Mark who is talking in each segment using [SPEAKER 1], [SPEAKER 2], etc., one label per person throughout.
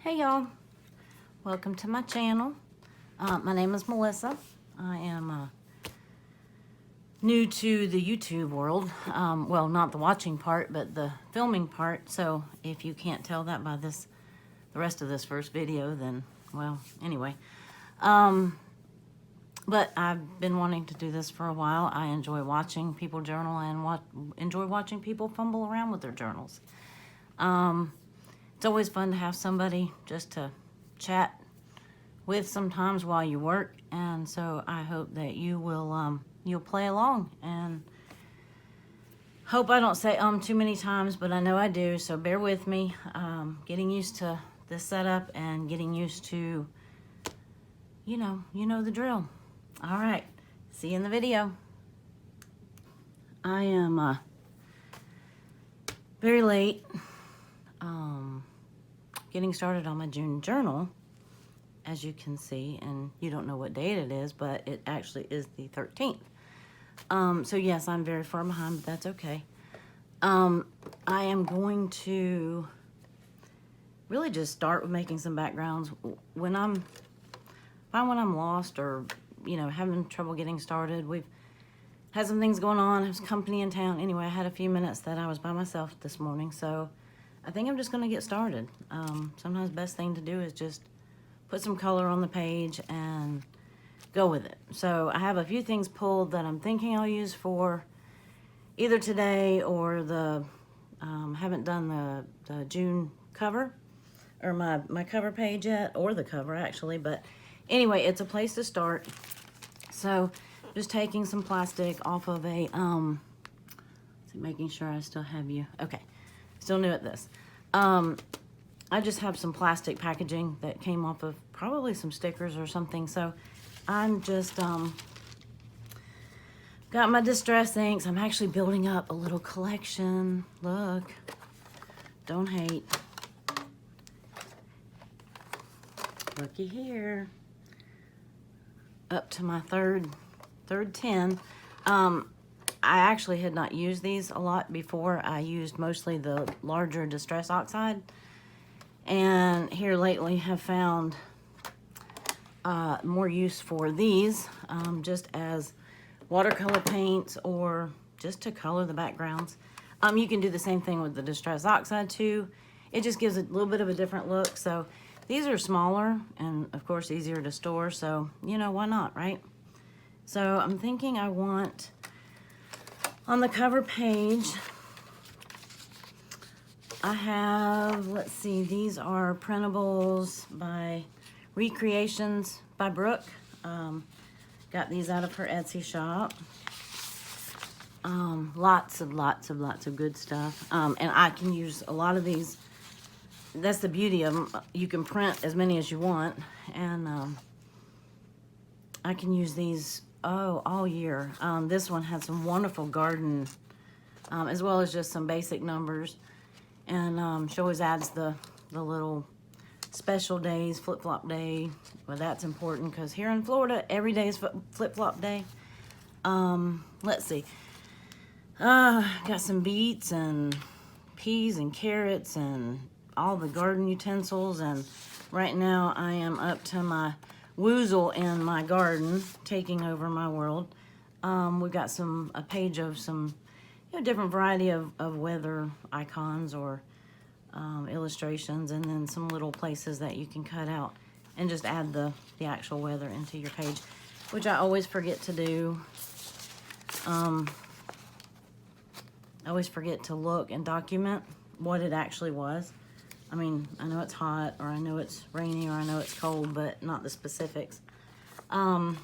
[SPEAKER 1] Hey y'all, welcome to my channel. My name is Melissa. I am new to the YouTube world. Well, not the watching part, but the filming part. So if you can't tell that by the rest of this first video, then, well, anyway. But I've been wanting to do this for a while. I enjoy watching people journal and enjoy watching people fumble around with their journals. It's always fun to have somebody just to chat with sometimes while you work, and so I hope that you will you'll play along, and hope I don't say too many times, but I know I do, so bear with me. Getting used to this setup and getting used to, you know the drill. All right, see you in the video. I am very late getting started on my June journal, as you can see, and you don't know what date it is, but it actually is the 13th. So yes, I'm very far behind, but that's okay. I am going to really just start with making some backgrounds. When I'm lost or, having trouble getting started, we've had some things going on. There's company in town. Anyway, I had a few minutes that I was by myself this morning, so I think I'm just going to get started. Sometimes the best thing to do is just put some color on the page and go with it. So I have a few things pulled that I'm thinking I'll use for either today or the, haven't done the June cover, or my cover page yet, or the cover actually, but anyway, it's a place to start. So just taking some plastic off of a, making sure I still have you. Okay, still new at this. I just have some plastic packaging that came off of probably some stickers or something. So I'm just, got my distress inks. I'm actually building up a little collection. Look, don't hate. Looky here. Up to my third tin. I actually had not used these a lot before. I used mostly the larger Distress Oxide, and here lately have found more use for these, just as watercolor paints or just to color the backgrounds. You can do the same thing with the Distress Oxide too. It just gives a little bit of a different look. So these are smaller and of course easier to store, so why not, right? So I'm thinking I want, on the cover page, I have, let's see, these are printables by Recreations by Brooke. Got these out of her Etsy shop. Lots of good stuff. And I can use a lot of these. That's the beauty of them. You can print as many as you want, and I can use these all year. This one had some wonderful garden, as well as just some basic numbers, and she always adds the little special days, flip-flop day. Well, that's important because here in Florida, every day is flip-flop day. Let's see. Got some beets and peas and carrots and all the garden utensils, and right now I am up to my woozle in my garden, taking over my world. We've got a page of some different variety of weather icons or illustrations, and then some little places that you can cut out and just add the actual weather into your page, which I always forget to do. I always forget to look and document what it actually was. I mean, I know it's hot, or I know it's rainy, or I know it's cold, but not the specifics. And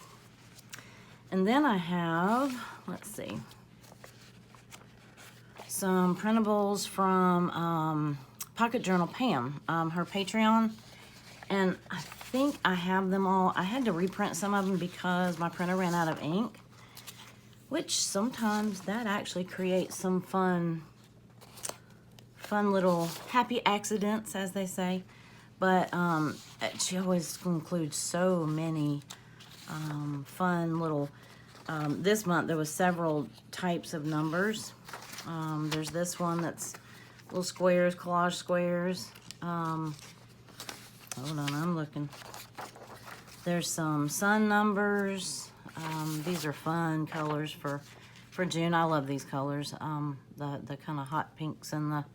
[SPEAKER 1] then I have, let's see, some printables from Pocket Journal Pam, her Patreon. And I think I have them all. I had to reprint some of them because my printer ran out of ink, which sometimes that actually creates some fun little happy accidents, as they say. But she always includes so many fun little, this month there was several types of numbers. There's this one that's little squares, collage squares. hold on, I'm looking. There's some sun numbers. These are fun colors for June. I love these colors. The kind of hot pinks and the,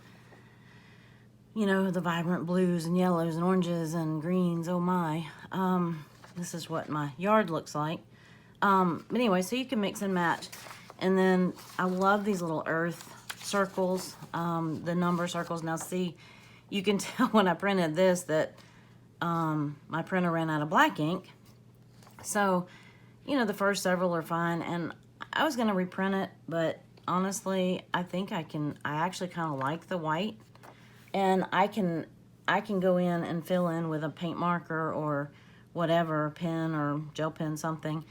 [SPEAKER 1] you know, the vibrant blues and yellows and oranges and greens. Oh my. This is what my yard looks like. But anyway, so you can mix and match. And then I love these little earth circles, the number circles. Now see, you can tell when I printed this that my printer ran out of black ink. So, you know, the first several are fine. And I was going to reprint it, but honestly, I think I actually kind of like the white. And I can go in and fill in with a paint marker or whatever, pen or gel pen, something.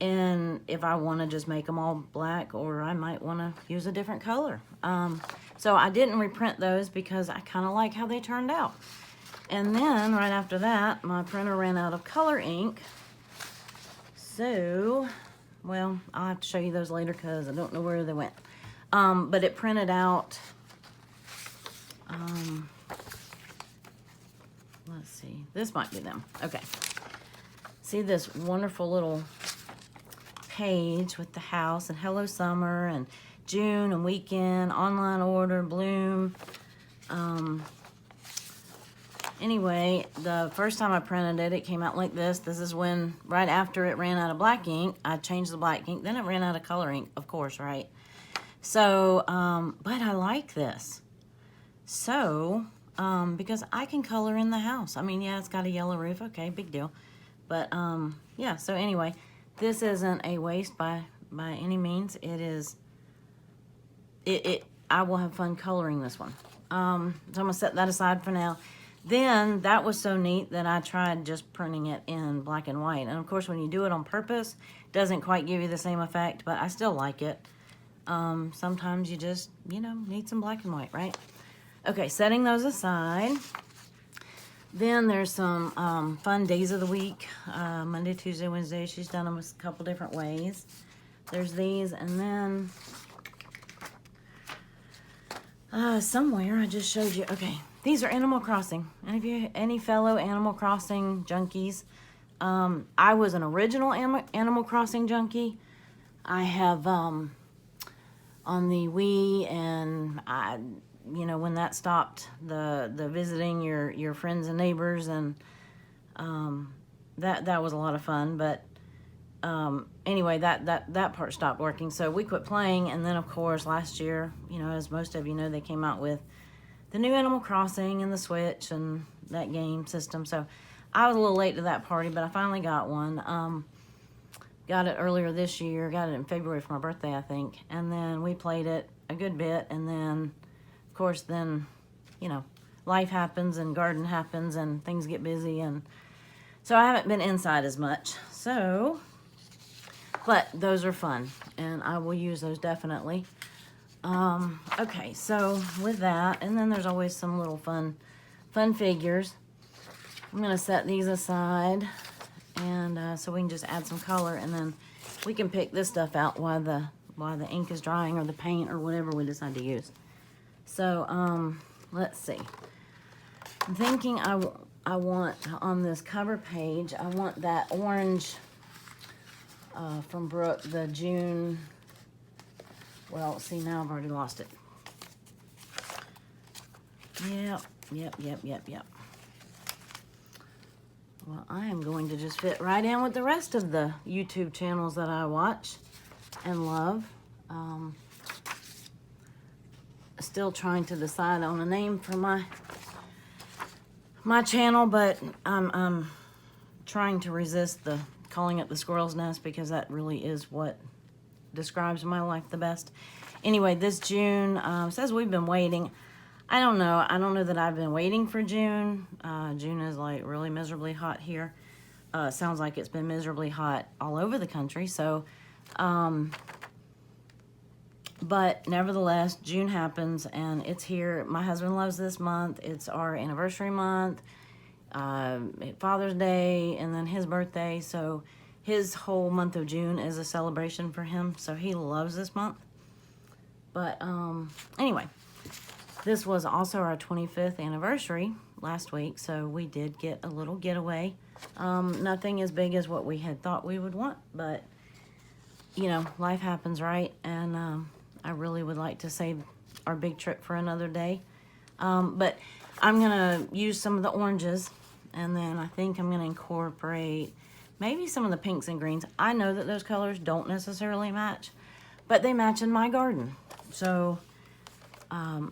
[SPEAKER 1] And if I want to just make them all black, or I might want to use a different color. So I didn't reprint those because I kind of like how they turned out. And then right after that, my printer ran out of color ink. So, well, I'll have to show you those later because I don't know where they went. But it printed out, let's see, this might be them. Okay. See this wonderful little page with the house and Hello Summer and June and Weekend, online order, Bloom. Anyway, the first time I printed it, it came out like this. This is when, right after it ran out of black ink, I changed the black ink. Then it ran out of color ink, of course, right? So, but I like this. So, because I can color in the house. I mean, yeah, it's got a yellow roof. Okay, big deal. But, yeah, so anyway, this isn't a waste by any means. It is, I will have fun coloring this one. So I'm going to set that aside for now. Then, that was so neat that I tried just printing it in black and white. And, of course, when you do it on purpose, it doesn't quite give you the same effect, but I still like it. Sometimes you just, you know, need some black and white, right? Okay, setting those aside. Then there's some fun days of the week. Monday, Tuesday, Wednesday. She's done them a couple different ways. There's these, and then somewhere I just showed you. Okay, these are Animal Crossing. Any fellow Animal Crossing junkies? I was an original Animal Crossing junkie. I have on the Wii, and you know, when that stopped, the visiting your friends and neighbors, and that was a lot of fun. But anyway, that part stopped working, so we quit playing. And then, of course, last year, you know, as most of you know, they came out with the new Animal Crossing and the Switch and that game system. So I was a little late to that party, but I finally got one. Got it earlier this year. Got it in February for my birthday, I think. And then we played it a good bit, and then, of course, then, you know, life happens and garden happens and things get busy, and so I haven't been inside as much. So, but those are fun, and I will use those definitely. Okay, so with that, and then there's always some little fun figures. I'm gonna set these aside, and so we can just add some color, and then we can pick this stuff out while the ink is drying, or the paint, or whatever we decide to use. So, let's see. I'm thinking I want, on this cover page, I want that orange from Brooke, the June, well, see, now I've already lost it. Yep. Well, I am going to just fit right in with the rest of the YouTube channels that I watch and love. Still trying to decide on a name for my channel, but I'm trying to resist calling it the Squirrel's Nest, because that really is what describes my life the best. Anyway, this June says we've been waiting. I don't know that I've been waiting for June. June is like really miserably hot here. Sounds like it's been miserably hot all over the country. So, but nevertheless, June happens and it's here. My husband loves this month. It's our anniversary month, Father's Day, and then his birthday. So his whole month of June is a celebration for him. So he loves this month. But anyway, this was also our 25th anniversary. last week, so we did get a little getaway. Nothing as big as what we had thought we would want, but, you know, life happens, right? And I really would like to save our big trip for another day. But I'm going to use some of the oranges, and then I think I'm going to incorporate maybe some of the pinks and greens. I know that those colors don't necessarily match, but they match in my garden. So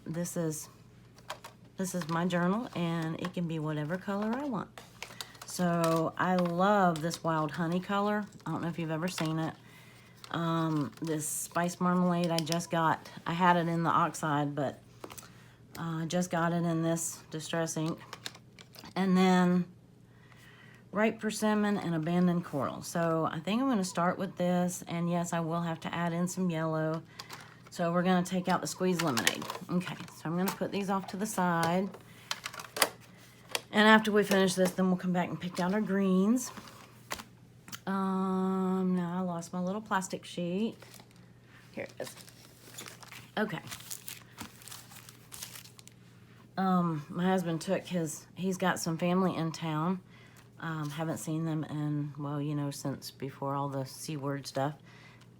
[SPEAKER 1] this is my journal, and it can be whatever color I want. So I love this wild honey color. I don't know if you've ever seen it. This spice marmalade I just got. I had it in the oxide, but I just got it in this distress ink. And then ripe persimmon and abandoned coral. So I think I'm going to start with this, and yes, I will have to add in some yellow. So we're going to take out the squeezed lemonade. Okay, so I'm going to put these off to the side. And after we finish this, then we'll come back and pick out our greens. Now I lost my little plastic sheet. Here it is. Okay. My husband took he's got some family in town. Haven't seen them in, well, you know, since before all the C word stuff.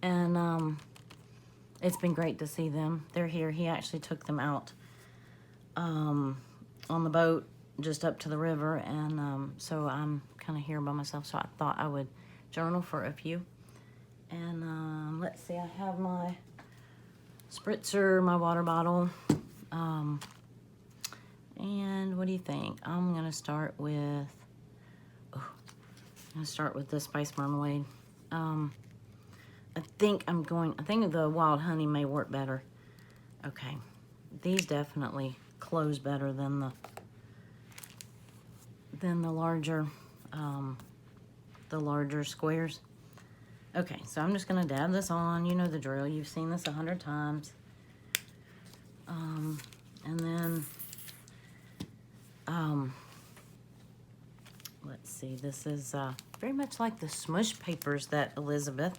[SPEAKER 1] And, it's been great to see them. They're here. He actually took them out, on the boat just up to the river. And, so I'm kind of here by myself. So I thought I would journal for a few. And, let's see, I have my spritzer, my water bottle. And what do you think? I'm going to start with, this spice marmalade. I think the wild honey may work better. Okay. These definitely close better than the larger squares. Okay, so I'm just going to dab this on. You know the drill. You've seen this 100 times. And then, let's see. This is very much like the smush papers that Elizabeth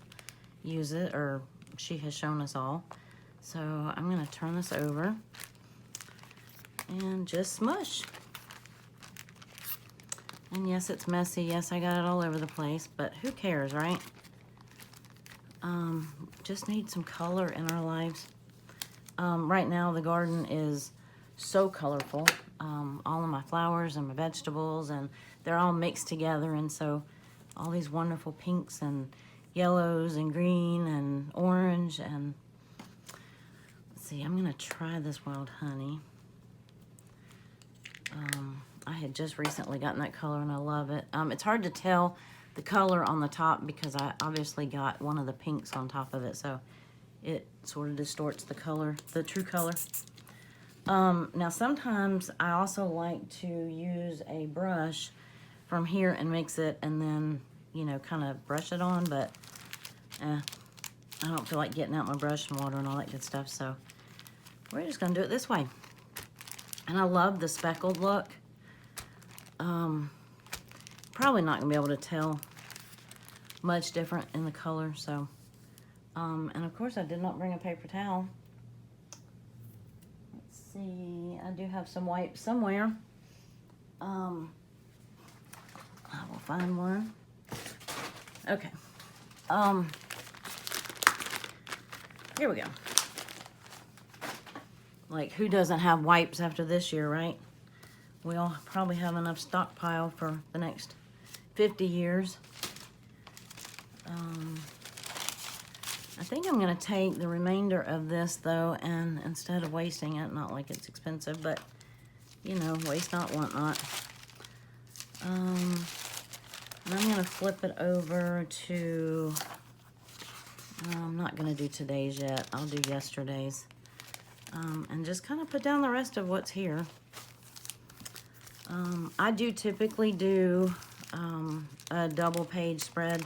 [SPEAKER 1] uses, or she has shown us all. So I'm going to turn this over and just smush. And yes, it's messy. Yes, I got it all over the place, but who cares, right? Just need some color in our lives. Right now, the garden is so colorful. All of my flowers and my vegetables, and they're all mixed together. And so all these wonderful pinks and yellows and green and orange. And let's see, I'm going to try this wild honey. I had just recently gotten that color, and I love it. It's hard to tell the color on the top because I obviously got one of the pinks on top of it, so it sort of distorts the color, the true color. Now sometimes I also like to use a brush from here and mix it, and then, you know, kind of brush it on, but I don't feel like getting out my brush and water and all that good stuff, so we're just going to do it this way. And I love the speckled look. Probably not going to be able to tell much different in the color, so. And of course I did not bring a paper towel. Let's see, I do have some wipes somewhere. I will find one. Okay. Here we go. Like, who doesn't have wipes after this year, right? We all probably have enough stockpile for the next 50 years. I think I'm going to take the remainder of this, though, and instead of wasting it, not like it's expensive, but, you know, waste not, want not. And I'm going to flip it over to, I'm not going to do today's yet. I'll do yesterday's. And just kind of put down the rest of what's here. I do typically do a double page spread.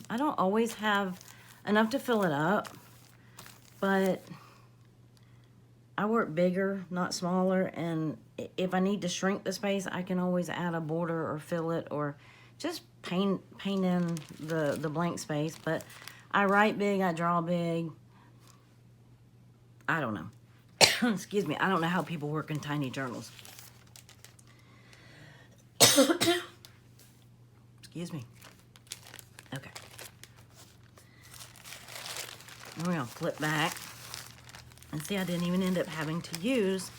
[SPEAKER 1] I don't always have enough to fill it up, but I work bigger, not smaller, and if I need to shrink the space, I can always add a border or fill it or just paint in the blank space. But I write big, I draw big. I don't know. Excuse me, I don't know how people work in tiny journals. Excuse me. Okay. We're going to flip back. And see, I didn't even end up having to use...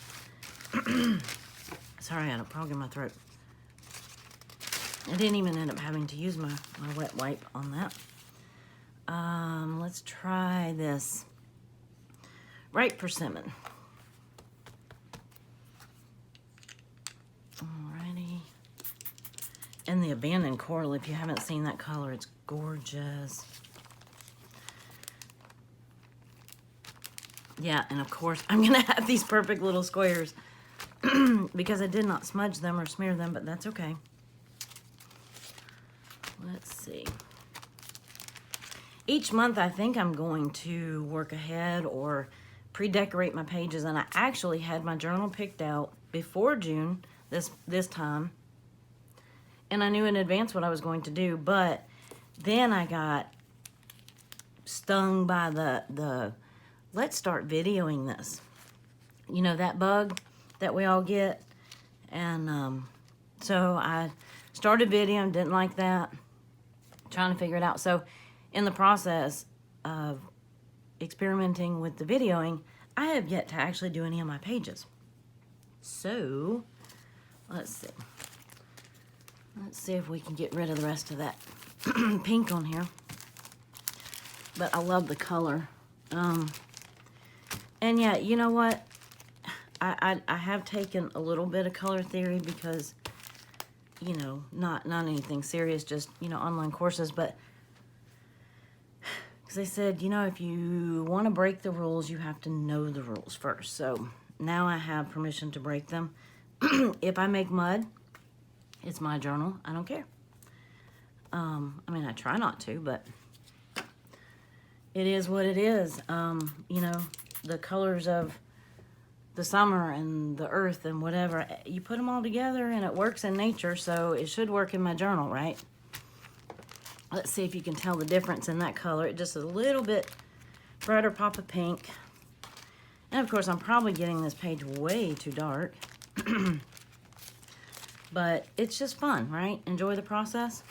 [SPEAKER 1] Sorry, I had a frog in my throat. I didn't even end up having to use my wet wipe on that. Let's try this. Ripe persimmon. Alrighty. And the abandoned coral, if you haven't seen that color, it's gorgeous. Yeah, and of course, I'm going to have these perfect little squares because I did not smudge them or smear them, but that's okay. Let's see. Each month, I think I'm going to work ahead or pre-decorate my pages, and I actually had my journal picked out before June this time, and I knew in advance what I was going to do, but then I got stung by the let's start videoing this. You know, that bug that we all get, and so I started videoing, didn't like that, trying to figure it out. So in the process of experimenting with the videoing, I have yet to actually do any of my pages. So, let's see. Let's see if we can get rid of the rest of that pink on here. But I love the color. And yeah, you know what? I have taken a little bit of color theory because, you know, not anything serious, just, you know, online courses, but because they said, you know, if you want to break the rules, you have to know the rules first. So now I have permission to break them. If I make mud, it's my journal. I don't care. I mean, I try not to, but it is what it is. You know, the colors of the summer and the earth and whatever, you put them all together and it works in nature, so it should work in my journal, right? Let's see if you can tell the difference in that color. It just is a little bit brighter pop of pink. And of course, I'm probably getting this page way too dark. But it's just fun, right? Enjoy the process.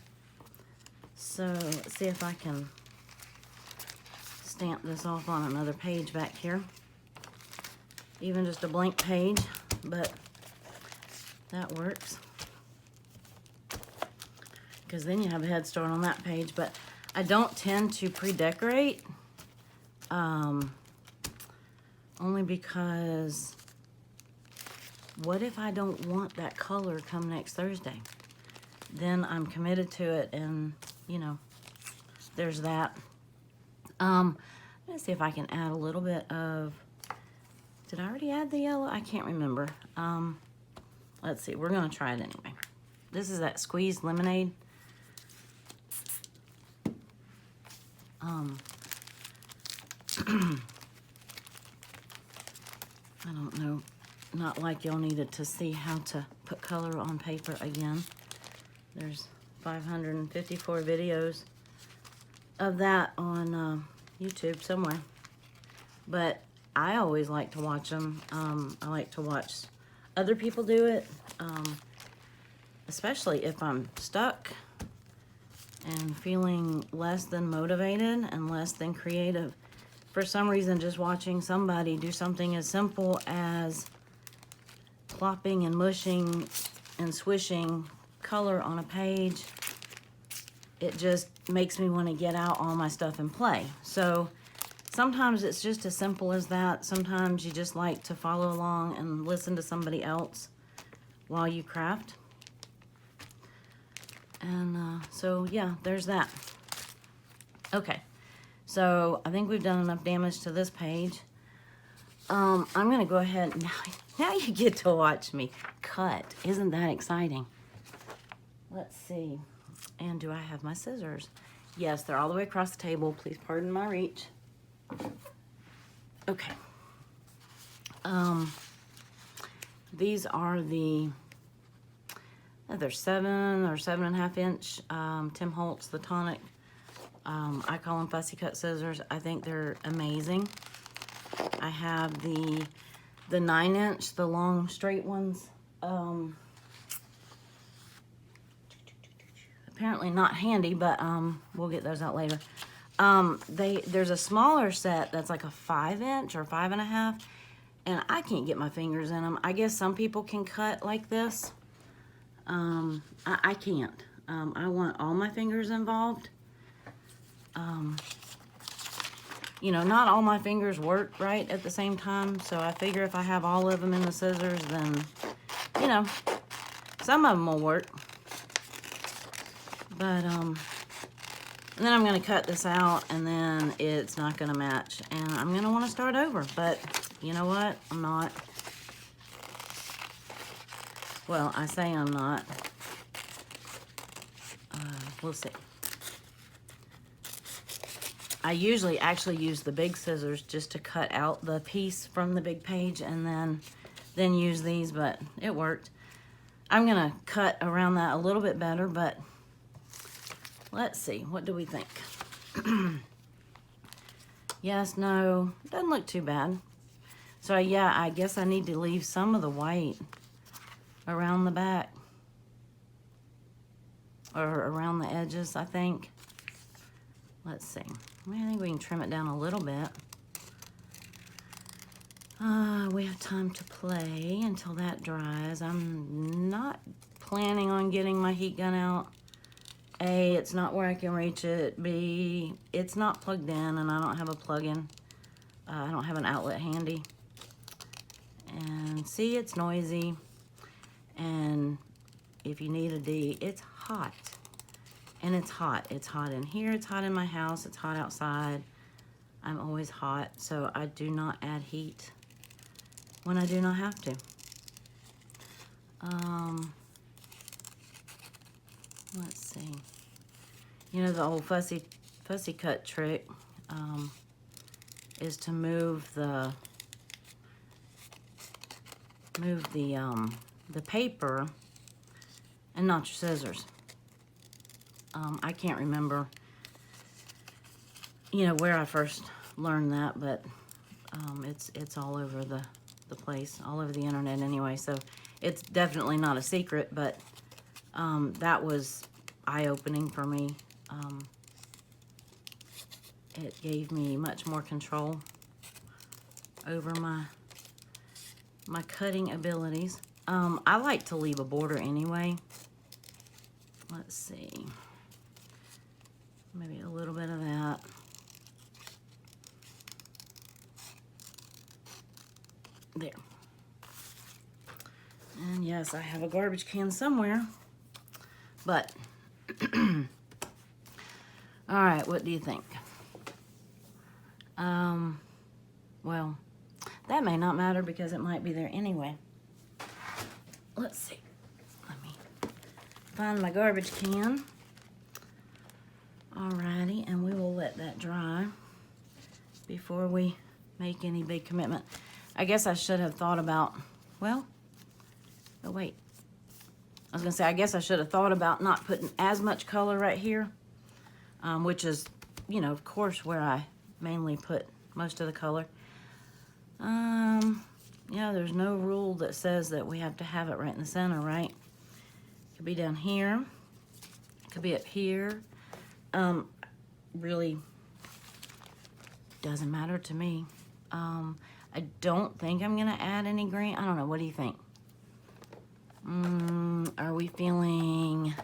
[SPEAKER 1] So let's see if I can stamp this off on another page back here. Even just a blank page, but that works. Because then you have a head start on that page. But I don't tend to pre-decorate, only because what if I don't want that color come next Thursday? Then I'm committed to it, and you know, there's that. Let's see if I can add a little bit of, did I already add the yellow? I can't remember. Let's see, we're gonna try it anyway. This is that squeezed lemonade. I don't know, not like y'all needed to see how to put color on paper again. There's 554 videos of that on YouTube somewhere. But I always like to watch them. I like to watch other people do it, especially if I'm stuck and feeling less than motivated and less than creative. For some reason, just watching somebody do something as simple as plopping and mushing and swishing color on a page, it just makes me want to get out all my stuff and play. So sometimes it's just as simple as that. Sometimes you just like to follow along and listen to somebody else while you craft. And so yeah, there's that. Okay, so I think we've done enough damage to this page. I'm gonna go ahead, now you get to watch me cut. Isn't that exciting? Let's see, and do I have my scissors? Yes, they're all the way across the table. Please pardon my reach. Okay. These are the, they're 7 or 7.5 inch Tim Holtz, the tonic. I call them fussy cut scissors. I think they're amazing. I have the the 9-inch, the long straight ones. Apparently not handy, but we'll get those out later. There's a smaller set that's like a 5-inch or 5.5, and I can't get my fingers in them. I guess some people can cut like this. I can't. I want all my fingers involved. You know, not all my fingers work right at the same time, so I figure if I have all of them in the scissors, then, you know, some of them will work. But, and then I'm going to cut this out, and then it's not going to match, and I'm going to want to start over. But, you know what? I'm not. Well, I say I'm not. We'll see. I usually actually use the big scissors just to cut out the piece from the big page and then use these, but it worked. I'm gonna cut around that a little bit better, but let's see, what do we think? Yes, no, doesn't look too bad. So yeah, I guess I need to leave some of the white around the back or around the edges, I think. Let's see. I think we can trim it down a little bit. We have time to play until that dries. I'm not planning on getting my heat gun out. A, it's not where I can reach it. B, it's not plugged in and I don't have a plug-in. I don't have an outlet handy. And C, it's noisy. And if you need a D, it's hot. And it's hot. It's hot in here. It's hot in my house. It's hot outside. I'm always hot, so I do not add heat when I do not have to. Let's see. You know, the old fussy cut trick is to move the paper and not your scissors. I can't remember, you know, where I first learned that, but it's all over the place, all over the internet anyway, so it's definitely not a secret, but that was eye-opening for me. It gave me much more control over my cutting abilities. I like to leave a border anyway. Let's see. Maybe a little bit of that. There. And yes, I have a garbage can somewhere. But, all right, what do you think? Well, that may not matter because it might be there anyway. Let's see. Let me find my garbage can. Alrighty, and we will let that dry before we make any big commitment. I guess I should have thought about, well, oh wait. I was gonna say, I guess I should have thought about not putting as much color right here, which is, you know, of course, where I mainly put most of the color. Yeah, there's no rule that says that we have to have it right in the center, right? It could be down here. It could be up here. Really doesn't matter to me. I don't think I'm gonna add any green. I don't know, what do you think? Are we feeling,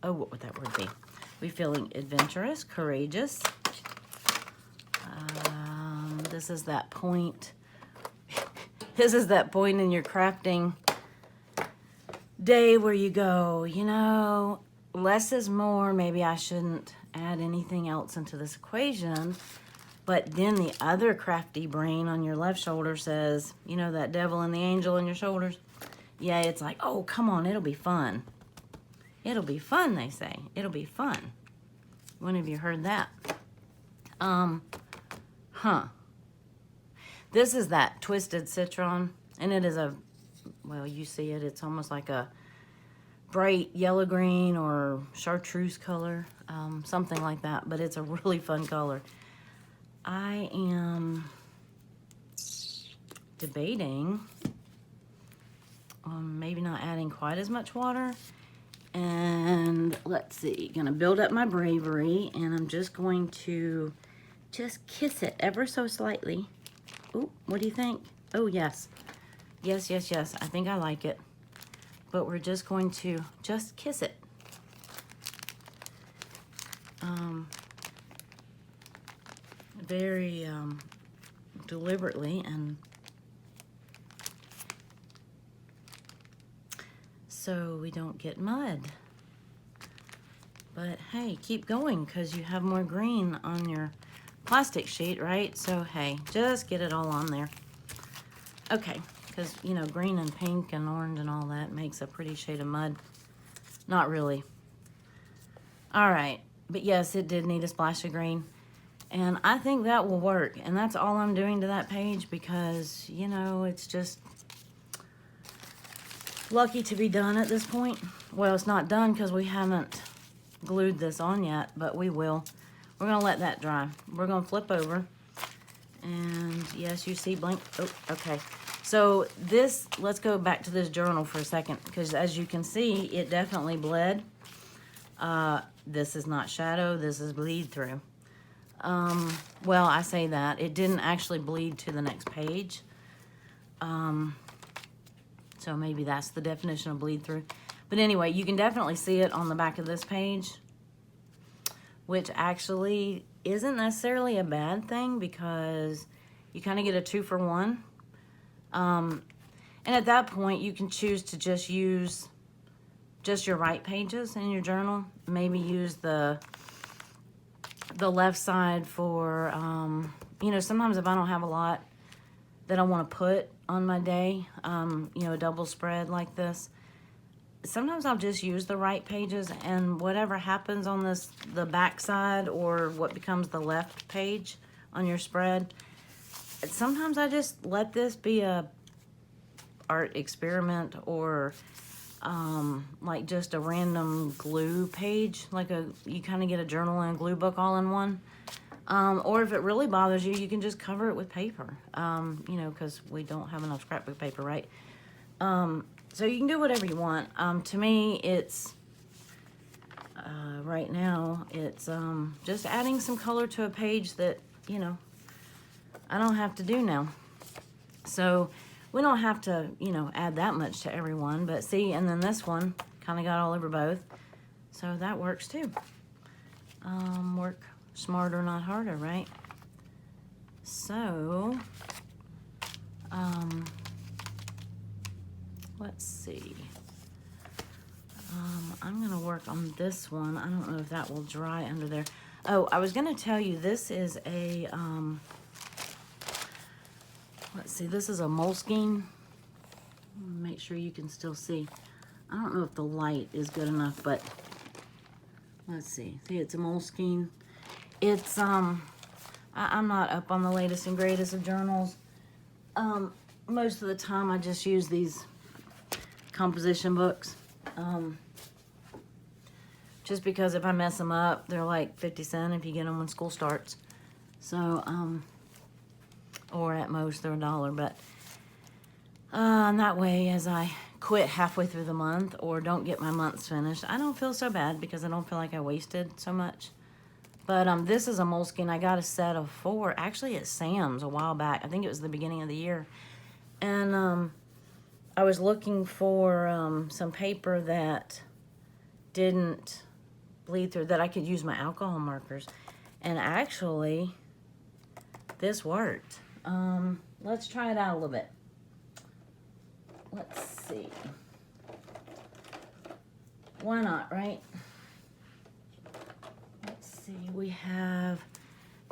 [SPEAKER 1] oh, what would that word be? We feeling adventurous, courageous? This is that point. This is that point in your crafting day where you go, you know, less is more. Maybe I shouldn't add anything else into this equation. But then the other crafty brain on your left shoulder says, you know, that devil and the angel on your shoulders. Yeah, it's like, oh, come on, it'll be fun. It'll be fun, they say. It'll be fun. When have you heard that? This is that twisted citron, and it is a, well, you see it, it's almost like a bright yellow-green or chartreuse color, something like that, but it's a really fun color. I am debating on maybe not adding quite as much water. And let's see, gonna build up my bravery, and I'm just going to just kiss it ever so slightly. Oh, what do you think? Oh, yes. Yes, yes, yes. I think I like it. But we're just going to just kiss it. Very deliberately, and so we don't get mud. But hey, keep going because you have more green on your plastic sheet, right? So hey, just get it all on there. Okay, because you know, green and pink and orange and all that makes a pretty shade of mud. Not really. All right, but yes, it did need a splash of green. And I think that will work. And that's all I'm doing to that page because, you know, it's just lucky to be done at this point. Well, it's not done because we haven't glued this on yet, but we will. We're going to let that dry. We're going to flip over. And yes, you see blank. Oh, okay. So this, let's go back to this journal for a second because as you can see, it definitely bled. This is not shadow. This is bleed through. Well, I say that. It didn't actually bleed to the next page. So maybe that's the definition of bleed through. But anyway, you can definitely see it on the back of this page, which actually isn't necessarily a bad thing because you kind of get a 2-for-1. And at that point, you can choose to just use just your right pages in your journal. Maybe use the left side for, you know, sometimes if I don't have a lot that I want to put on my day, you know, a double spread like this, sometimes I'll just use the right pages, and whatever happens on this, the back side or what becomes the left page on your spread, sometimes I just let this be a art experiment or like just a random glue page, like you kind of get a journal and a glue book all in one. Or if it really bothers you, you can just cover it with paper, you know, because we don't have enough scrapbook paper, right? So you can do whatever you want. To me, it's, right now, it's just adding some color to a page that, you know, I don't have to do now. So we don't have to, you know, add that much to everyone, but see, and then this one kind of got all over both. So that works too. Work smarter, not harder, right? So, let's see. I'm gonna work on this one. I don't know if that will dry under there. Oh, I was gonna tell you, this is a, let's see, this is a Moleskine. Make sure you can still see. I don't know if the light is good enough, but let's see. See, it's a Moleskine. It's, I'm not up on the latest and greatest of journals. Most of the time I just use these composition books. Just because if I mess them up, they're like 50 cents if you get them when school starts. So, or at most they're $1, but and that way, as I quit halfway through the month or don't get my months finished, I don't feel so bad because I don't feel like I wasted so much. But this is a Moleskine. I got a set of 4, actually at Sam's a while back. I think it was the beginning of the year. And I was looking for some paper that didn't bleed through, that I could use my alcohol markers. And actually, this worked. Let's try it out a little bit. Let's see. Why not, right? Let's see. We have,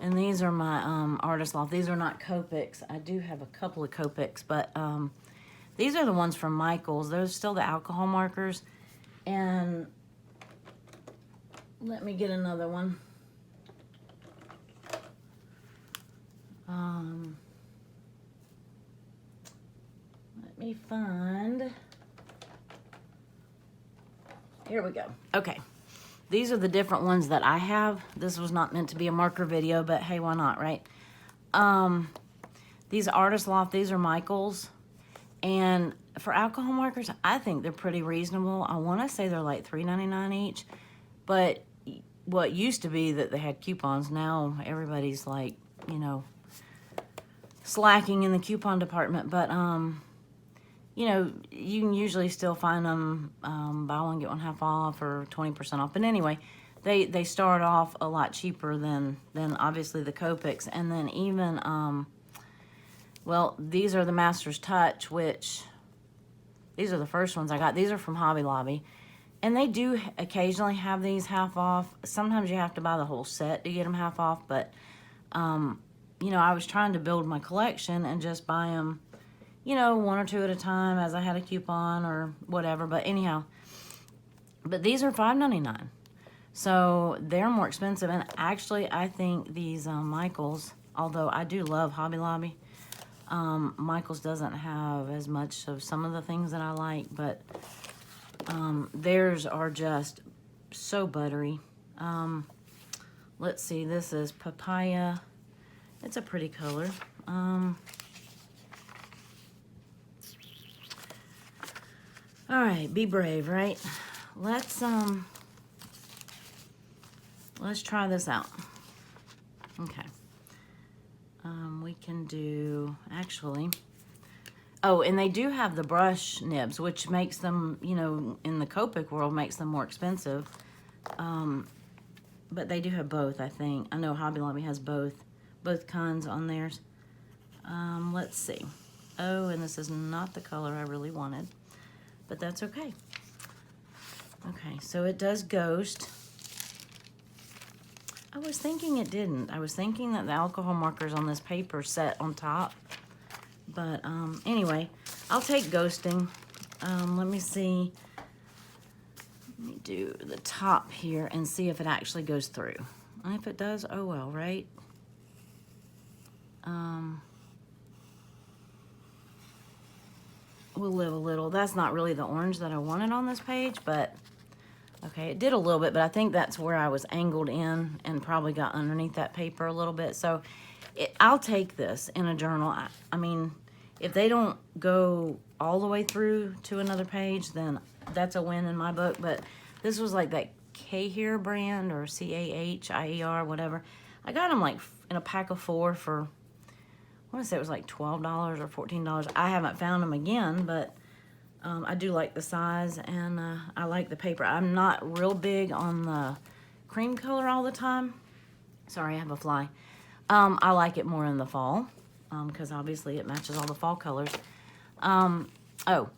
[SPEAKER 1] and these are my Artist Loft. These are not Copics. I do have a couple of Copics, but these are the ones from Michael's. Those are still the alcohol markers. And let me get another one. Let me find. Here we go. Okay. These are the different ones that I have. This was not meant to be a marker video, but hey, why not, right? These Artist Loft, these are Michael's. And for alcohol markers, I think they're pretty reasonable. I want to say they're like $3.99 each. But what used to be that they had coupons, now everybody's like, you know, slacking in the coupon department. But, you know, you can usually still find them buy one, get one half off or 20% off. But anyway, they start off a lot cheaper than obviously the Copics. And then even, well, these are the Master's Touch, which these are the first ones I got. These are from Hobby Lobby. And they do occasionally have these half off. Sometimes you have to buy the whole set to get them half off. But, you know, I was trying to build my collection and just buy them, you know, one or two at a time as I had a coupon or whatever. But anyhow, but these are $5.99. So they're more expensive. And actually, I think these Michaels, although I do love Hobby Lobby, Michaels doesn't have as much of some of the things that I like, but theirs are just so buttery. Let's see, this is Papaya. It's a pretty color. All right, be brave, right? Let's try this out. Okay. We can do, actually, oh, and they do have the brush nibs, which makes them, you know, in the Copic world, makes them more expensive. But they do have both, I think. I know Hobby Lobby has both kinds on theirs. Let's see. Oh, and this is not the color I really wanted, but that's okay. Okay, so it does Ghost. I was thinking it didn't. I was thinking that the alcohol markers on this paper set on top. But anyway, I'll take Ghosting. Let me see. Let me do the top here and see if it actually goes through. And if it does, oh well, right? We'll live a little. That's not really the orange that I wanted on this page, but okay, it did a little bit, but I think that's where I was angled in and probably got underneath that paper a little bit. So I'll take this in a journal. I mean, if they don't go all the way through to another page, then that's a win in my book. But this was like that Cahier brand, or Cahier, whatever. I got them like in a pack of 4 for, I want to say it was like $12 or $14. I haven't found them again, but I do like the size, and I like the paper. I'm not real big on the cream color all the time. Sorry, I have a fly. I like it more in the fall, because obviously it matches all the fall colors. Oh,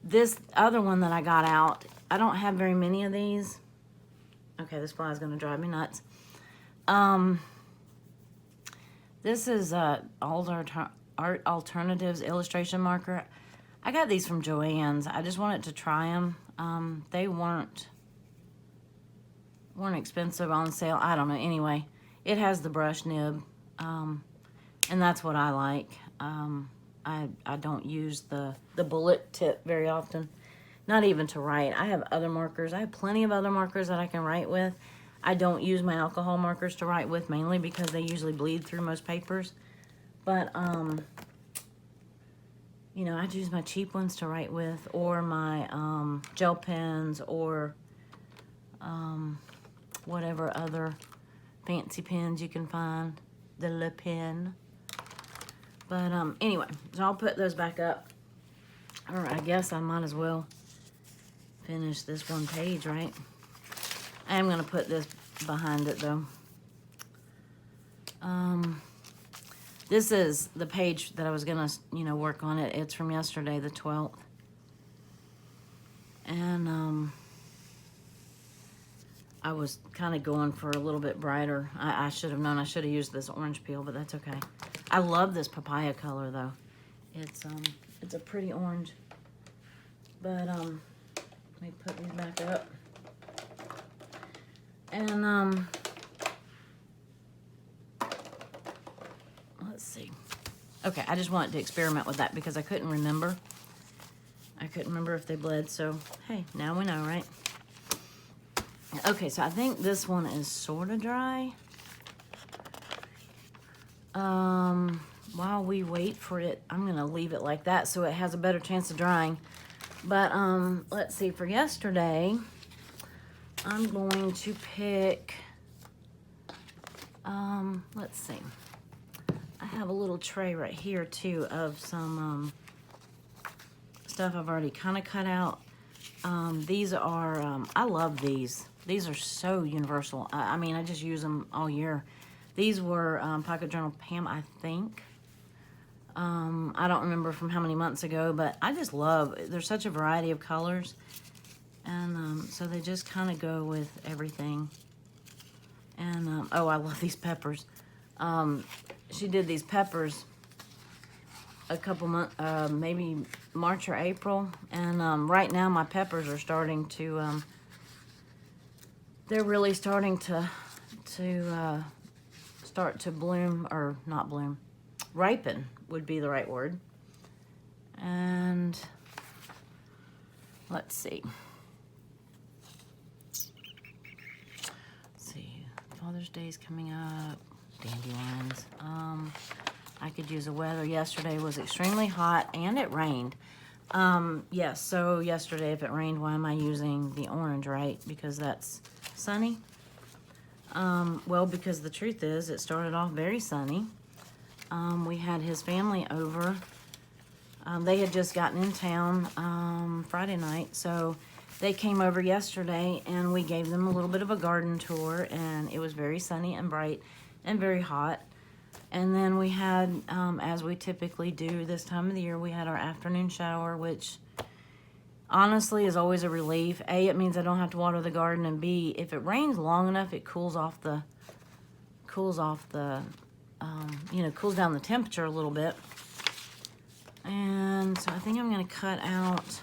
[SPEAKER 1] this other one that I got out, I don't have very many of these. Okay, this fly is going to drive me nuts. This is Art Alternatives illustration marker. I got these from Joann's. I just wanted to try them. They weren't expensive on sale. I don't know. Anyway, it has the brush nib, and that's what I like. I don't use the bullet tip very often, not even to write. I have other markers. I have plenty of other markers that I can write with. I don't use my alcohol markers to write with, mainly because they usually bleed through most papers. But you know, I use my cheap ones to write with, or my gel pens, or whatever other fancy pens you can find, the Le Pen. But anyway, so I'll put those back up. Or I guess I might as well finish this one page, right? I am going to put this behind it, though. This is the page that I was going to, you know, work on it. It's from yesterday, the 12th. And I was kind of going for a little bit brighter. I should have known. I should have used this orange peel, but that's okay. I love this papaya color, though. It's a pretty orange. But let me put these back up. And let's see. Okay, I just wanted to experiment with that because I couldn't remember. I couldn't remember if they bled, so hey, now we know, right? Okay, so I think this one is sort of dry. While we wait for it, I'm gonna leave it like that so it has a better chance of drying. But let's see, for yesterday, I'm going to pick, let's see. I have a little tray right here too of some stuff I've already kind of cut out. These are, I love these. These are so universal. I mean, I just use them all year. These were Pocket Journal Pam, I think. I don't remember from how many months ago, but I just love, there's such a variety of colors. And so they just kind of go with everything. And, oh, I love these peppers. She did these peppers a couple months, maybe March or April. And right now my peppers are starting to, they're really starting to start to bloom, or not bloom, ripen would be the right word. And let's see. Father's Day is coming up. Dandelions. I could use a weather. Yesterday was extremely hot and it rained. Yes, so yesterday if it rained, why am I using the orange, right? Because that's sunny. Well, because the truth is it started off very sunny. We had his family over. They had just gotten in town Friday night, so they came over yesterday and we gave them a little bit of a garden tour, and it was very sunny and bright and very hot. And then we had, as we typically do this time of the year, we had our afternoon shower, which honestly is always a relief. A, it means I don't have to water the garden, and B, if it rains long enough, it cools down the temperature a little bit. And so I think I'm going to cut out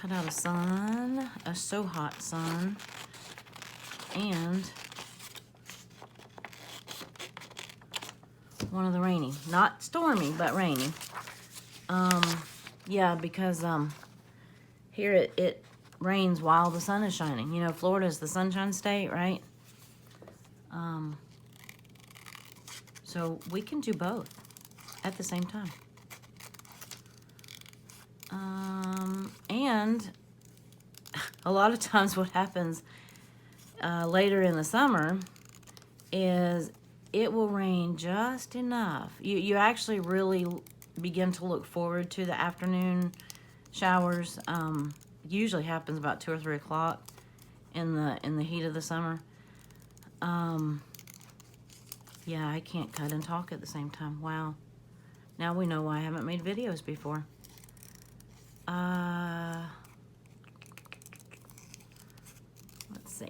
[SPEAKER 1] a sun, a so hot sun, and one of the rainy, not stormy, but rainy. Yeah, because here it rains while the sun is shining. You know, Florida's the sunshine state, right? So we can do both at the same time. And a lot of times what happens later in the summer is it will rain just enough. You actually really begin to look forward to the afternoon showers. Usually happens about 2 or 3 o'clock in the heat of the summer. Yeah, I can't cut and talk at the same time. Wow. Now we know why I haven't made videos before. Let's see.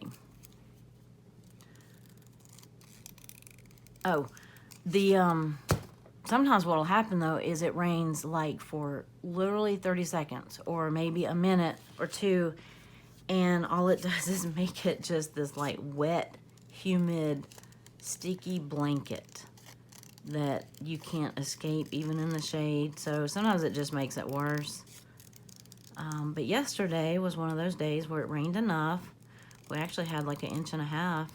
[SPEAKER 1] Oh, sometimes what'll happen though is it rains like for literally 30 seconds or maybe a minute or two, and all it does is make it just this like wet, humid, sticky blanket that you can't escape even in the shade. So sometimes it just makes it worse. But yesterday was one of those days where it rained enough. We actually had like 1.5 inches,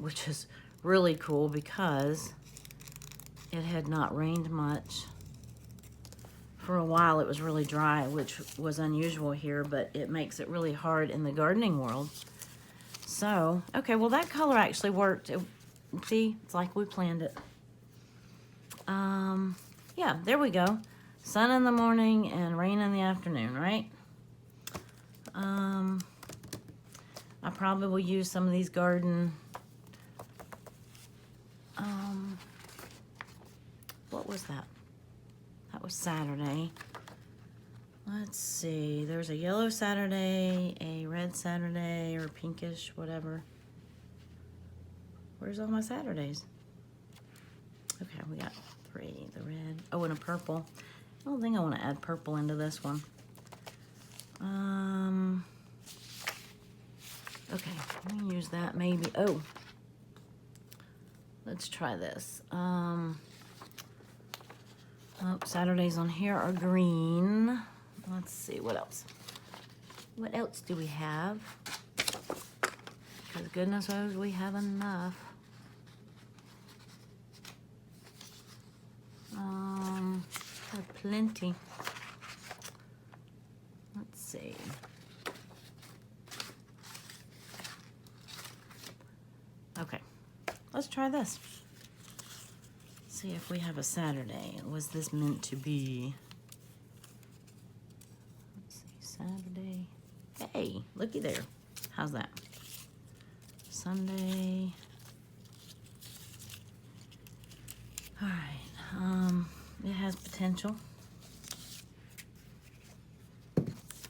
[SPEAKER 1] which is really cool because it had not rained much. For a while it was really dry, which was unusual here, but it makes it really hard in the gardening world. So, okay, well that color actually worked. See, it's like we planned it. Yeah, there we go. Sun in the morning and rain in the afternoon, right? I probably will use some of these garden, what was that? That was Saturday. Let's see, there's a yellow Saturday, a red Saturday, or pinkish, whatever. Where's all my Saturdays? Okay, we got 3, the red, oh, and a purple. I don't think I want to add purple into this one. Okay, let me use that maybe. Oh, let's try this. Oh, Saturdays on here are green. Let's see, what else? What else do we have? Because goodness knows we have enough. plenty. Let's see. Okay, let's try this. See if we have a Saturday. Was this meant to be? Let's see, Saturday. Hey, looky there. How's that? Sunday. All right, it has potential.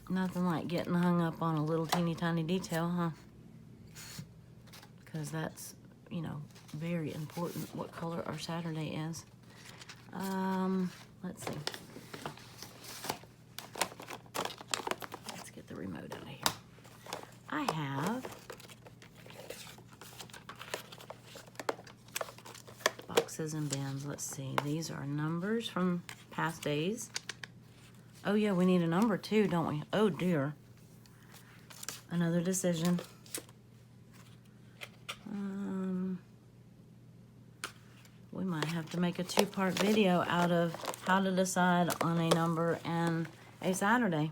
[SPEAKER 1] Nothing like getting hung up on a little teeny tiny detail, huh? Because that's, you know, very important what color our Saturday is. Let's see. Let's get the remote out of here. I have boxes and bins. Let's see. These are numbers from past days. Oh yeah, we need a number too, don't we? Oh dear. Another decision. We might have to make a two-part video out of how to decide on a number and a Saturday.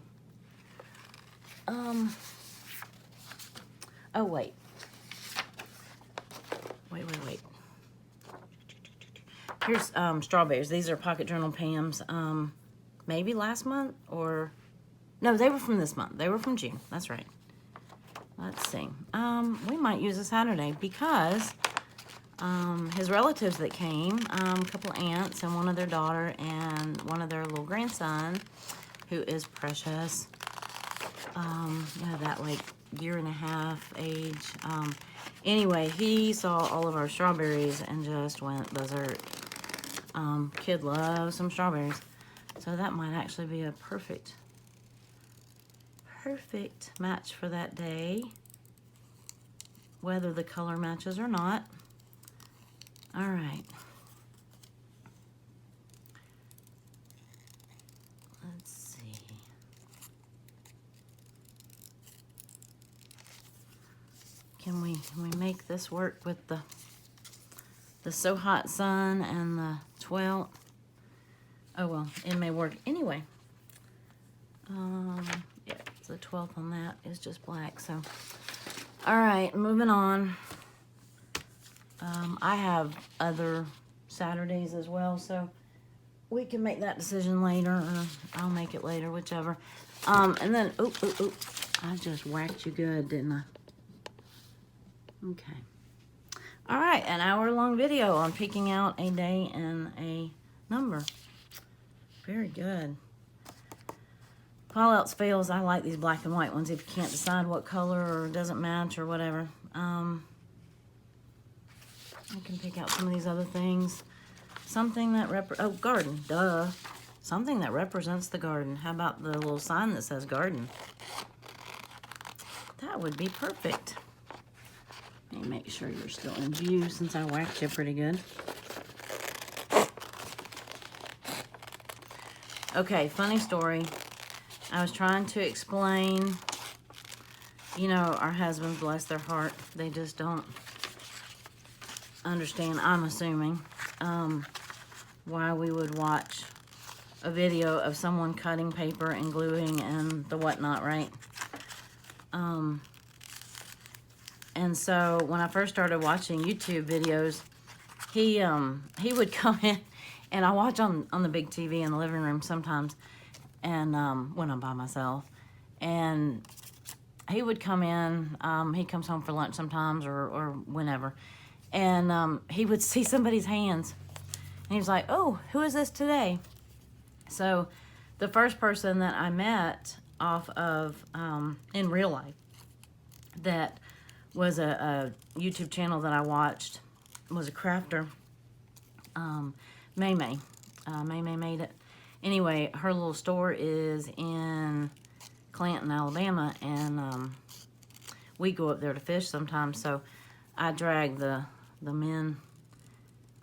[SPEAKER 1] Oh wait. Wait. Here's strawberries. These are Pocket Journal Pam's. Maybe last month or no, they were from this month. They were from June. That's right. Let's see. We might use a Saturday because his relatives that came, a couple of aunts and one of their daughter and one of their little grandson, who is precious. You know, that like year and a half age. Anyway, he saw all of our strawberries and just went berserk. Kid loves some strawberries. So that might actually be a perfect match for that day, whether the color matches or not. All right. Let's see. Can we make this work with the So Hot Sun and the 12th? Oh well, it may work anyway. Yeah, the 12th on that is just black, so. All right, moving on. I have other Saturdays as well, so we can make that decision later, or I'll make it later, whichever. And then, oh, I just whacked you good, didn't I? Okay. All right, an hour-long video on picking out a day and a number. Very good. If all else fails, I like these black and white ones if you can't decide what color or doesn't match or whatever. I can pick out some of these other things. Something that garden, duh. Something that represents the garden. How about the little sign that says garden? That would be perfect. Let me make sure you're still in view since I whacked you pretty good. Okay, funny story. I was trying to explain, you know, our husbands, bless their heart, they just don't understand, I'm assuming, why we would watch a video of someone cutting paper and gluing and the whatnot, right? And so when I first started watching YouTube videos, he would come in, and I watch on the big TV in the living room sometimes, and when I'm by myself, and he would come in, he comes home for lunch sometimes or whenever, and he would see somebody's hands, and he was like, oh, who is this today? So the first person that I met off of, in real life, that was a YouTube channel that I watched, was a crafter, May May. May made it. Anyway, her little store is in Clanton, Alabama, and we go up there to fish sometimes, so I drag the men,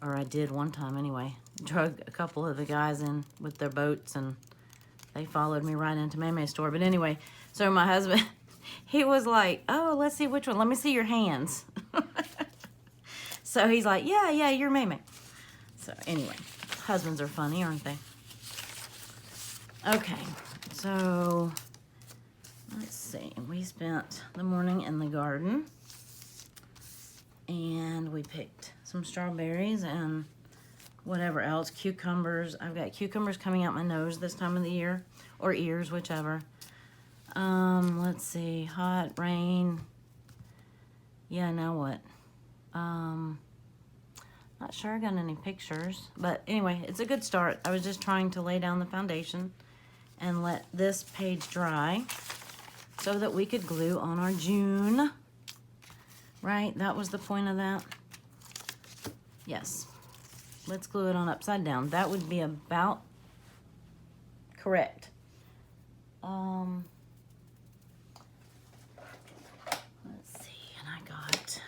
[SPEAKER 1] or I did one time anyway, drug a couple of the guys in with their boats, and they followed me right into May May's store. But anyway, so my husband, he was like, oh, let's see which one. Let me see your hands. So he's like, yeah, you're May May. So anyway, husbands are funny, aren't they? Okay, so let's see. We spent the morning in the garden, and we picked some strawberries and whatever else, cucumbers. I've got cucumbers coming out my nose this time of the year, or ears, whichever. Let's see, hot, rain. Yeah, now what? Not sure I got any pictures, but anyway, it's a good start. I was just trying to lay down the foundation and let this page dry so that we could glue on our June. Right? That was the point of that. Yes. Let's glue it on upside down. That would be about correct. Let's see, and I got,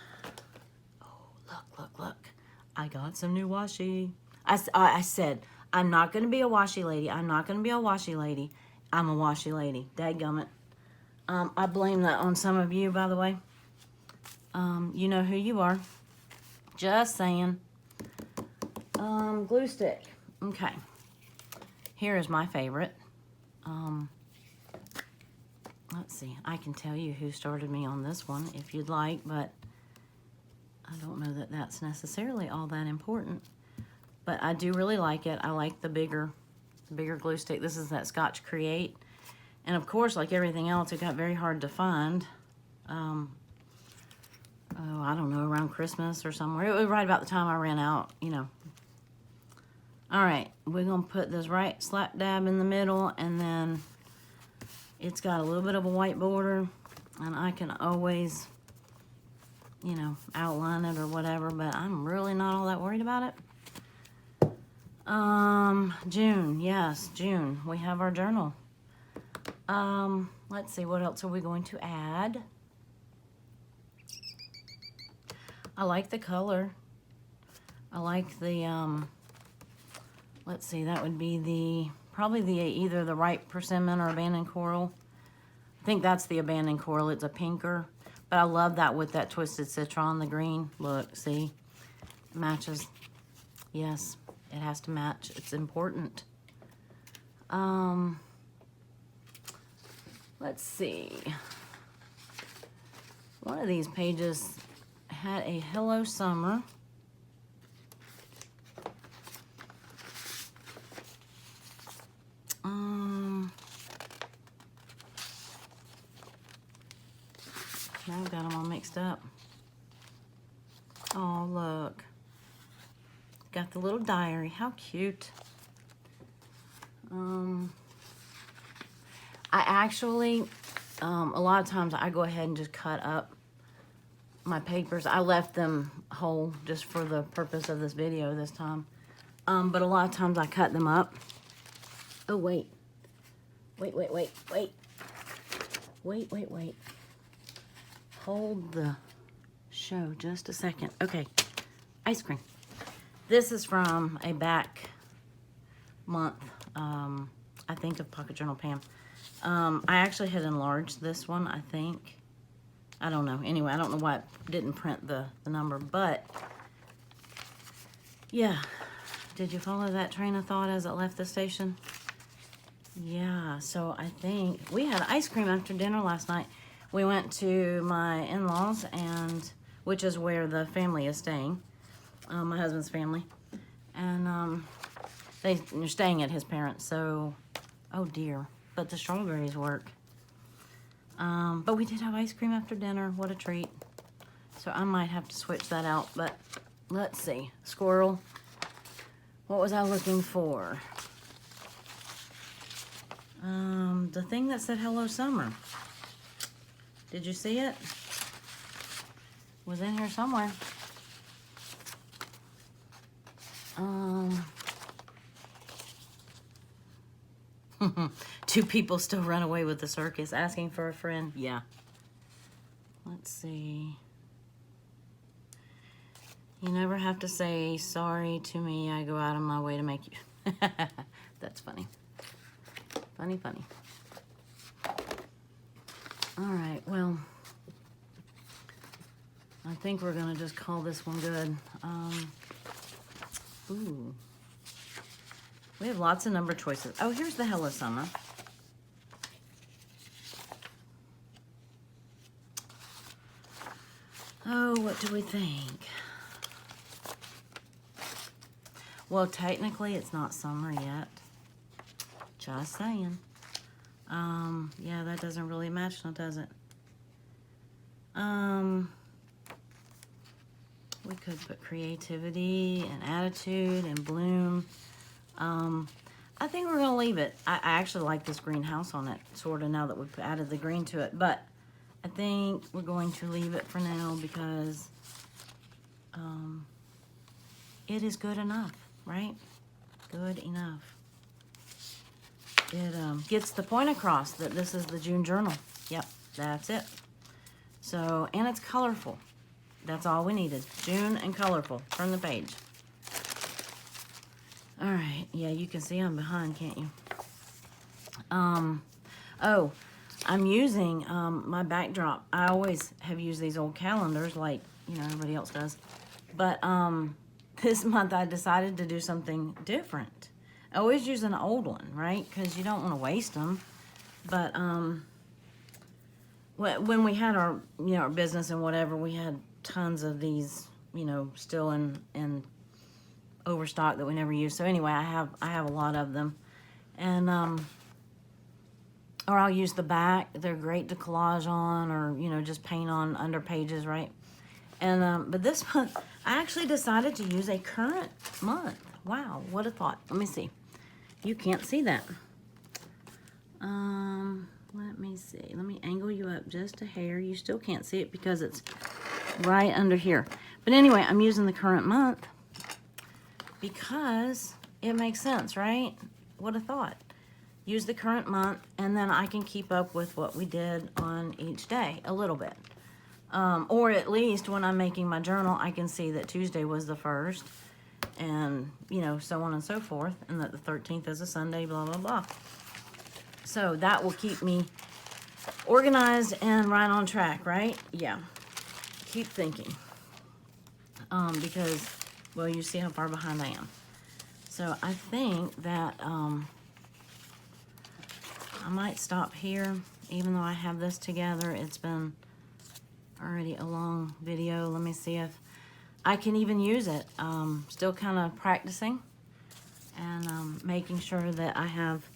[SPEAKER 1] oh, look. I got some new washi. I said, I'm not going to be a washi lady. I'm not going to be a washi lady. I'm a washi lady. Dadgummit. I blame that on some of you, by the way. You know who you are. Just saying. Glue stick. Okay. Here is my favorite. Let's see. I can tell you who started me on this one if you'd like, but I don't know that that's necessarily all that important. But I do really like it. I like the bigger glue stick. This is that Scotch Create. And of course, like everything else, it got very hard to find. Oh, I don't know, around Christmas or somewhere. It was right about the time I ran out, you know. All right, we're gonna put this right slap dab in the middle, and then it's got a little bit of a white border, and I can always, you know, outline it or whatever, but I'm really not all that worried about it. June, yes, June. We have our journal. Let's see, what else are we going to add? I like the color. I like the, let's see, that would be probably either the Ripe Persimmon or Abandoned Coral. I think that's the Abandoned Coral. It's a pinker. But I love that with that Twisted Citron, the green. Look, see? It matches. Yes, it has to match. It's important. Let's see. One of these pages had a Hello Summer. Now I've got them all mixed up. Oh, look. Got the little diary. How cute. I actually, a lot of times I go ahead and just cut up my papers. I left them whole just for the purpose of this video this time. But a lot of times I cut them up. Oh, wait. Wait. Hold the show just a second. Okay, ice cream. This is from a back month, I think, of Pocket Journal Pam. I actually had enlarged this one, I think. I don't know. Anyway, I don't know why it didn't print the number, but yeah. Did you follow that train of thought as it left the station? Yeah, so I think we had ice cream after dinner last night. We went to my in-laws, and which is where the family is staying, my husband's family, and they're staying at his parents'. So, oh dear, but the strawberries work. But we did have ice cream after dinner. What a treat! So I might have to switch that out. But let's see, squirrel. What was I looking for? The thing that said Hello Summer. Did you see it? Was in here somewhere. Two people still run away with the circus, asking for a friend. Yeah. Let's see. You never have to say sorry to me. I go out of my way to make you. That's funny. Funny. All right, well, I think we're gonna just call this one good. Ooh. We have lots of number choices. Oh, here's the Hello Summer. Oh, what do we think? Well, technically, it's not summer yet. Just saying. Yeah, that doesn't really match now, does it? We could put creativity and attitude and bloom. I think we're gonna leave it. I actually like this greenhouse on it, sort of, now that we've added the green to it. But I think we're going to leave it for now because it is good enough, right? Good enough. It gets the point across that this is the June journal. Yep, that's it. So, and it's colorful. That's all we needed. June and colorful. Turn the page. All right. Yeah, you can see I'm behind, can't you? Oh, I'm using my backdrop. I always have used these old calendars like, you know, everybody else does. But this month I decided to do something different. I always use an old one, right? Because you don't want to waste them. But when we had our, you know, our business and whatever, we had tons of these, you know, still in overstock that we never use. So anyway, I have a lot of them. And or I'll use the back. They're great to collage on, or, you know, just paint on under pages, right? And but this month I actually decided to use a current month. Wow, what a thought. Let me see. You can't see that. Let me see. Let me angle you up just a hair. You still can't see it because it's right under here. But anyway, I'm using the current month because it makes sense, right? What a thought. Use the current month, and then I can keep up with what we did on each day a little bit. Or at least when I'm making my journal, I can see that Tuesday was the 1st, and, you know, so on and so forth, and that the 13th is a Sunday, blah, blah, blah. So that will keep me organized and right on track, right? Yeah. Keep thinking. Because, well, you see how far behind I am. So I think that I might stop here, even though I have this together. It's been already a long video. Let me see if I can even use it. Still kind of practicing and making sure that I have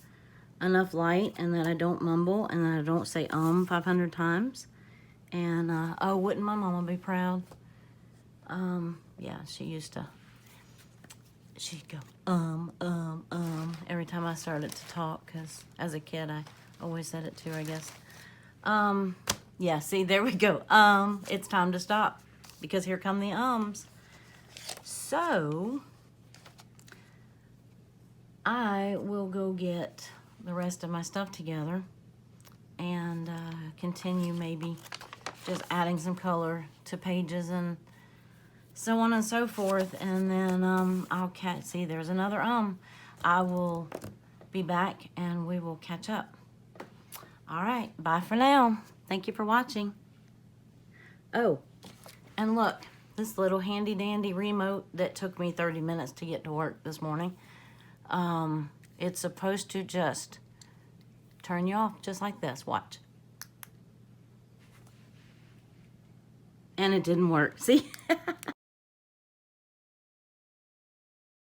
[SPEAKER 1] enough light and that I don't mumble and that I don't say 500 times. And oh, wouldn't my mama be proud? Yeah, she used to, she'd go every time I started to talk, because as a kid I always said it to her, I guess. Yeah, see, there we go. It's time to stop because here come the ums. So I will go get the rest of my stuff together and continue maybe just adding some color to pages and so on and so forth. And then I'll see, there's another I will be back and we will catch up. All right, bye for now. Thank you for watching. Oh, and look, this little handy dandy remote that took me 30 minutes to get to work this morning. It's supposed to just turn you off just like this. Watch. And it didn't work. See?